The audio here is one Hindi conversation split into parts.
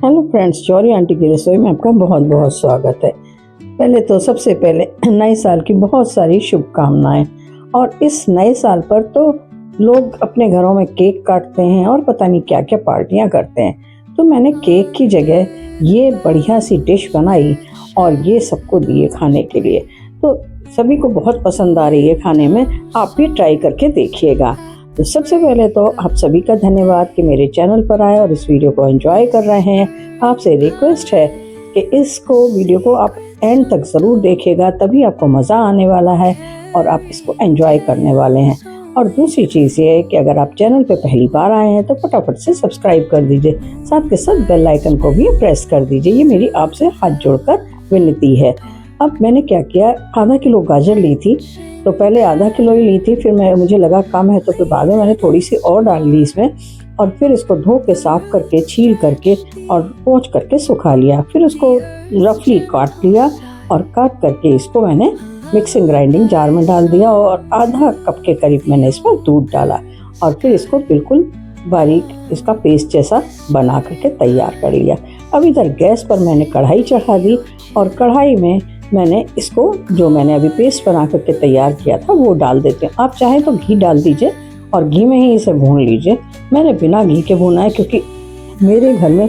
हेलो फ्रेंड्स, जॉरी आंटी की रसोई में आपका बहुत बहुत स्वागत है। पहले तो सबसे पहले नए साल की बहुत सारी शुभकामनाएं। और इस नए साल पर तो लोग अपने घरों में केक काटते हैं और पता नहीं क्या क्या पार्टियां करते हैं। तो मैंने केक की जगह ये बढ़िया सी डिश बनाई और ये सबको दिए खाने के लिए। तो सभी को बहुत पसंद आ रही है खाने में। आप भी ट्राई करके देखिएगा। तो सबसे पहले तो आप सभी का धन्यवाद कि मेरे चैनल पर आए और इस वीडियो को एंजॉय कर रहे हैं। आपसे रिक्वेस्ट है कि इसको वीडियो को आप एंड तक ज़रूर देखिएगा, तभी आपको मज़ा आने वाला है और आप इसको एंजॉय करने वाले हैं। और दूसरी चीज़ ये है कि अगर आप चैनल पे पहली बार आए हैं तो फटाफट से सब्सक्राइब कर दीजिए, साथ के साथ बेल आइकन को भी प्रेस कर दीजिए। ये मेरी आपसे हाथ जोड़कर विनती है। अब मैंने क्या किया, आधा किलो गाजर ली थी। तो पहले आधा किलो ही ली थी, फिर मुझे लगा कम है तो फिर बाद में मैंने थोड़ी सी और डाल ली इसमें। और फिर इसको धो के साफ करके छील करके और पोंछ करके सुखा लिया। फिर उसको रफली काट लिया और काट करके इसको मैंने मिक्सिंग ग्राइंडिंग जार में डाल दिया और आधा कप के करीब मैंने इसमें दूध डाला और फिर इसको बिल्कुल बारीक इसका पेस्ट जैसा बना करके तैयार कर लिया। अब इधर गैस पर मैंने कढ़ाई चढ़ा दी और कढ़ाई में मैंने इसको जो मैंने अभी पेस्ट बना करके तैयार किया था वो डाल देते हैं। आप चाहें तो घी डाल दीजिए और घी में ही इसे भून लीजिए। मैंने बिना घी के भूना है क्योंकि मेरे घर में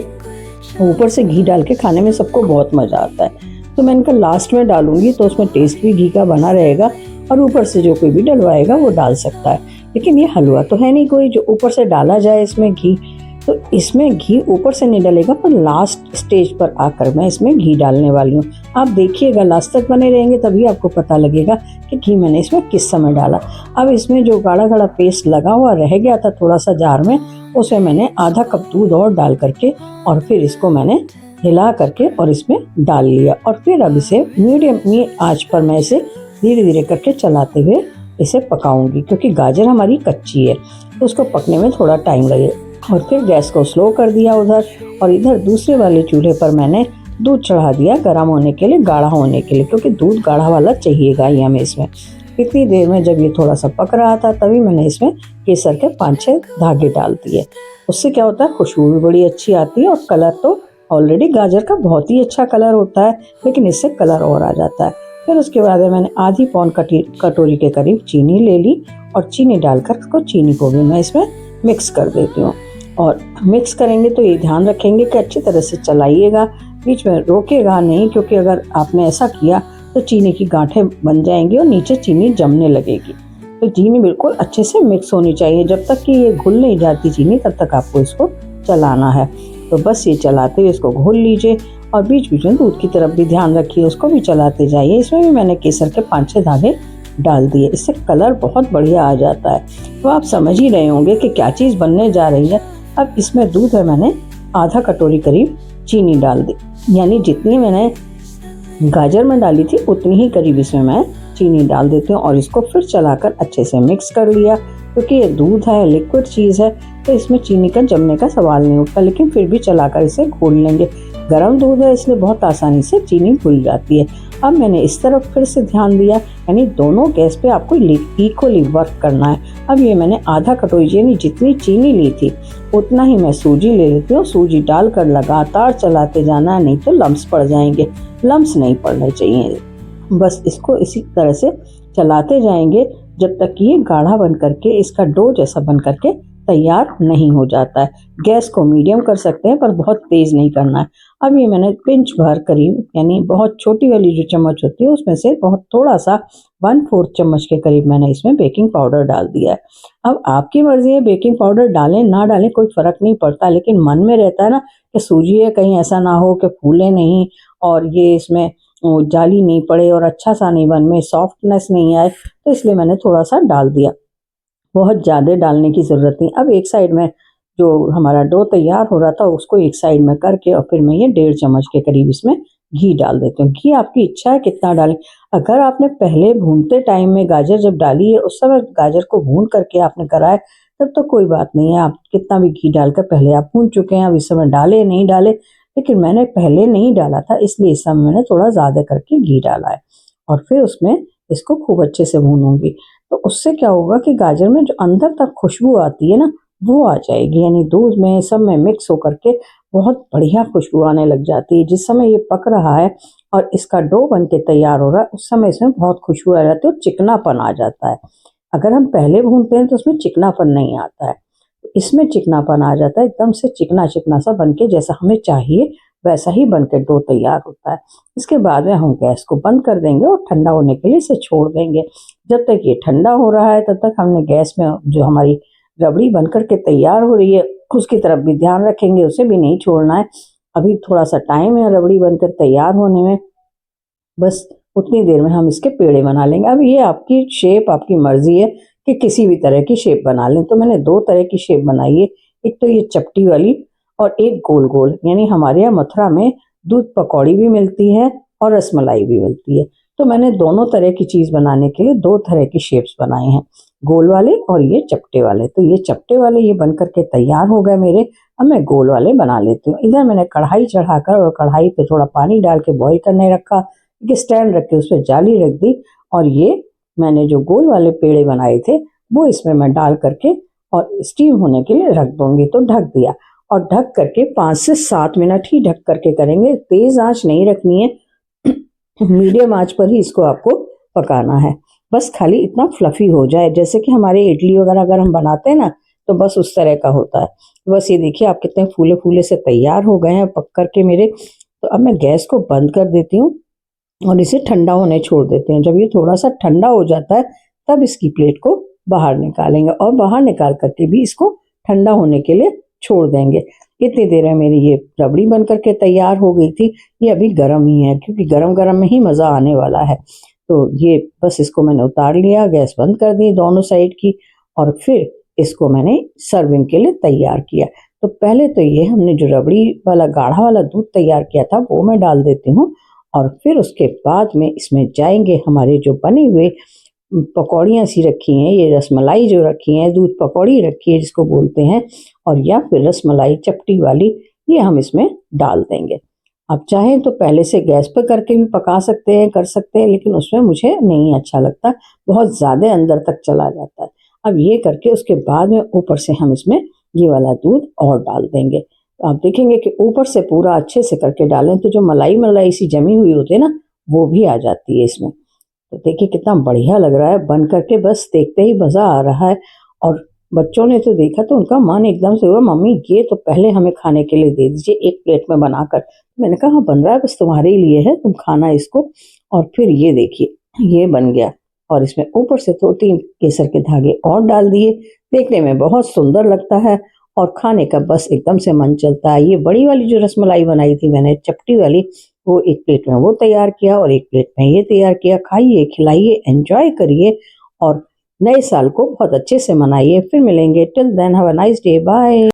ऊपर से घी डाल के खाने में सबको बहुत मज़ा आता है। तो मैं इनका लास्ट में डालूंगी तो उसमें टेस्ट भी घी का बना रहेगा और ऊपर से जो कोई भी डलवाएगा वो डाल सकता है। लेकिन ये हलवा तो है नहीं कोई जो ऊपर से डाला जाए इसमें घी, तो इसमें घी ऊपर से नहीं डलेगा, पर लास्ट स्टेज पर आकर मैं इसमें घी डालने वाली हूँ। आप देखिएगा, लास्ट तक बने रहेंगे तभी आपको पता लगेगा कि घी मैंने इसमें किस समय डाला। अब इसमें जो गाढ़ा गाढ़ा पेस्ट लगा हुआ रह गया था थोड़ा सा जार में, उसे मैंने आधा कप दूध और डाल करके और फिर इसको मैंने हिला करके और इसमें डाल लिया। और फिर अब इसे मीडियम आंच पर मैं इसे धीरे धीरे करके चलाते हुए इसे पकाऊंगी, क्योंकि गाजर हमारी कच्ची है तो उसको पकने में थोड़ा टाइम लगेगा। और फिर गैस को स्लो कर दिया उधर, और इधर दूसरे वाले चूल्हे पर मैंने दूध चढ़ा दिया गर्म होने के लिए, गाढ़ा होने के लिए, क्योंकि दूध गाढ़ा वाला चाहिएगा ही हमें इसमें। इतनी देर में जब ये थोड़ा सा पक रहा था तभी मैंने इसमें केसर के 5-6 धागे डाल दिए। उससे क्या होता है, खुशबू भी बड़ी अच्छी आती है और कलर तो ऑलरेडी गाजर का बहुत ही अच्छा कलर होता है, लेकिन इससे कलर और आ जाता है। फिर उसके बाद मैंने आधी पौन कटोरी के करीब चीनी ले ली और चीनी डालकर उसको चीनी को भी मैं इसमें मिक्स कर देती हूँ। और मिक्स करेंगे तो ये ध्यान रखेंगे कि अच्छी तरह से चलाइएगा, बीच में रोकेगा नहीं, क्योंकि अगर आपने ऐसा किया तो चीनी की गांठें बन जाएंगी और नीचे चीनी जमने लगेगी। तो चीनी बिल्कुल अच्छे से मिक्स होनी चाहिए। जब तक कि ये घुल नहीं जाती चीनी तब तक आपको इसको चलाना है। तो बस ये चलाते हुए इसको घोल लीजिए और बीच बीच में दूध की तरफ भी ध्यान रखिए, उसको भी चलाते जाइए। इसमें भी मैंने केसर के 5-6 धागे डाल दिए, इससे कलर बहुत बढ़िया आ जाता है। तो आप समझ ही रहे होंगे कि क्या चीज़ बनने जा रही है। अब इसमें दूध है मैंने आधा कटोरी करीब चीनी डाल दी, यानी जितनी मैंने गाजर में डाली थी उतनी ही करीब इसमें मैं चीनी डाल देती हूँ और इसको फिर चलाकर अच्छे से मिक्स कर लिया। क्योंकि ये दूध है, लिक्विड चीज़ है, तो इसमें चीनी का जमने का सवाल नहीं उठता, लेकिन फिर भी चलाकर इसे घोल लेंगे। गर्म दूध है इसलिए बहुत आसानी से चीनी घुल जाती है। अब मैंने इस तरफ फिर से ध्यान दिया, यानी दोनों गैस पे आपको इक्वली वर्क करना है। अब ये मैंने आधा कटोरी, यानी जितनी चीनी ली थी उतना ही मैं सूजी ले लेती हूँ। सूजी डालकर लगातार चलाते जाना है, नहीं तो लम्स पड़ जाएंगे। लम्स नहीं पड़ने चाहिए, बस इसको इसी तरह से चलाते जाएंगे जब तक कि ये गाढ़ा बन करके, इसका डो जैसा बन करके तैयार नहीं हो जाता है। गैस को मीडियम कर सकते हैं पर बहुत तेज़ नहीं करना है। अब ये मैंने पिंच भर करीब, यानी बहुत छोटी वाली जो चम्मच होती है उसमें से बहुत थोड़ा सा 1/4 चम्मच के करीब मैंने इसमें बेकिंग पाउडर डाल दिया है। अब आपकी मर्जी है, बेकिंग पाउडर डालें ना डालें कोई फ़र्क नहीं पड़ता, लेकिन मन में रहता है ना कि सूजी है कहीं ऐसा ना हो कि फूले नहीं और ये इसमें जाली नहीं पड़े और अच्छा सा नहीं बन में सॉफ्टनेस नहीं आए, तो इसलिए मैंने थोड़ा सा डाल दिया। बहुत ज़्यादा डालने की ज़रूरत नहीं। अब एक साइड में जो हमारा डो तैयार हो रहा था उसको एक साइड में करके और फिर मैं ये 1.5 चम्मच के करीब इसमें घी डाल देती हूँ। घी आपकी इच्छा है कितना डालें। अगर आपने पहले भूनते टाइम में गाजर जब डाली है उस समय गाजर को भून करके आपने करा है तब तो कोई बात नहीं है, आप कितना भी घी डालकर पहले आप भून चुके हैं, अब इस समय डाले नहीं डाले। लेकिन मैंने पहले नहीं डाला था इसलिए इस समय मैंने थोड़ा ज़्यादा करके घी डाला है और फिर उसमें इसको खूब अच्छे से भूनूंगी। तो उससे क्या होगा कि गाजर में जो अंदर तक खुशबू आती है ना वो आ जाएगी, यानी दूध में सब में मिक्स होकर के बहुत बढ़िया खुशबू आने लग जाती है। जिस समय ये पक रहा है और इसका डो बन के तैयार हो रहा है, उस समय इसमें बहुत खुशबू आ जाती है और चिकनापन आ जाता है। अगर हम पहले भूनते हैं तो उसमें चिकनापन नहीं आता है, इसमें चिकनापन आ जाता है, एकदम से चिकना चिकना सा बन के जैसा हमें चाहिए वैसा ही बन के डो तैयार होता है। इसके बाद में हम गैस को बंद कर देंगे और ठंडा होने के लिए इसे छोड़ देंगे। जब तक ये ठंडा हो रहा है तब तक हमने गैस में जो हमारी रबड़ी बनकर के तैयार हो रही है उसकी तरफ भी ध्यान रखेंगे, उसे भी नहीं छोड़ना है। अभी थोड़ा सा टाइम है रबड़ी बनकर तैयार होने में, बस उतनी देर में हम इसके पेड़े बना लेंगे। अब ये आपकी शेप, आपकी मर्जी है कि किसी भी तरह की शेप बना लें। तो मैंने दो तरह की शेप बनाई है, एक तो ये चपटी वाली और एक गोल गोल। यानी हमारे यहाँ मथुरा में दूध पकौड़ी भी मिलती है और रसमलाई भी मिलती है, तो मैंने दोनों तरह की चीज़ बनाने के लिए दो तरह की शेप्स बनाए हैं, गोल वाले और ये चपटे वाले। तो ये चपटे वाले ये बन करके तैयार हो गए मेरे। अब मैं गोल वाले बना लेती हूँ। इधर मैंने कढ़ाई चढ़ाकर और कढ़ाई पे थोड़ा पानी डाल के बॉईल करने रखा, एक स्टैंड रख के उस पर जाली रख दी और ये मैंने जो गोल वाले पेड़े बनाए थे वो इसमें मैं डाल करके और स्टीम होने के लिए रख दूंगी। तो ढक दिया और ढक करके 5 से 7 मिनट ही ढक करके करेंगे, तेज आंच नहीं रखनी है, मीडियम आंच पर ही इसको आपको पकाना है। बस खाली इतना फ्लफी हो जाए, जैसे कि हमारे इडली वगैरह अगर हम बनाते हैं ना तो बस उस तरह का होता है। बस ये देखिए आप कितने फूले फूले से तैयार हो गए हैं पक करके मेरे। तो अब मैं गैस को बंद कर देती हूँ और इसे ठंडा होने छोड़ देते हैं। जब ये थोड़ा सा ठंडा हो जाता है तब इसकी प्लेट को बाहर निकालेंगे और बाहर निकाल करके भी इसको ठंडा होने के लिए छोड़ देंगे। इतनी देर में मेरी ये रबड़ी बन करके तैयार हो गई थी। ये अभी गर्म ही है क्योंकि गरम गरम में ही मज़ा आने वाला है। तो ये बस इसको मैंने उतार लिया, गैस बंद कर दी दोनों साइड की और फिर इसको मैंने सर्विंग के लिए तैयार किया। तो पहले तो ये हमने जो रबड़ी वाला गाढ़ा वाला दूध तैयार किया था वो मैं डाल देती हूँ और फिर उसके बाद में इसमें जाएंगे हमारे जो बने हुए पकौड़ियाँ सी रखी हैं, ये रसमलाई जो रखी है, दूध पकौड़ी रखी है जिसको बोलते हैं, और या फिर रसमलाई चपटी वाली, ये हम इसमें डाल देंगे। आप चाहें तो पहले से गैस पर करके भी पका सकते हैं, कर सकते हैं, लेकिन उसमें मुझे नहीं अच्छा लगता, बहुत ज़्यादा अंदर तक चला जाता है। अब ये करके उसके बाद में ऊपर से हम इसमें ये वाला दूध और डाल देंगे। तो आप देखेंगे कि ऊपर से पूरा अच्छे से करके डालें तो जो मलाई मलाई सी जमी हुई होती है ना वो भी आ जाती है इसमें। तो देखिए कितना बढ़िया लग रहा है बन करके, बस देखते ही मज़ा आ रहा है। और बच्चों ने तो देखा तो उनका मन एकदम से हुआ, मम्मी ये तो पहले हमें खाने के लिए दे दीजिए एक प्लेट में बनाकर। मैंने कहा हाँ बन रहा है, बस तुम्हारे लिए है, तुम खाना इसको। और फिर ये देखिए ये बन गया और इसमें ऊपर से 2-3 केसर के धागे और डाल दिए। देखने में बहुत सुंदर लगता है और खाने का बस एकदम से मन चलता है। ये बड़ी वाली जो रसमलाई बनाई थी मैंने चपटी वाली, वो एक प्लेट में वो तैयार किया और एक प्लेट में ये तैयार किया। खाइए, खिलाइए, एंजॉय करिए और नए साल को बहुत अच्छे से मनाइए। फिर मिलेंगे, till then have a nice day, bye.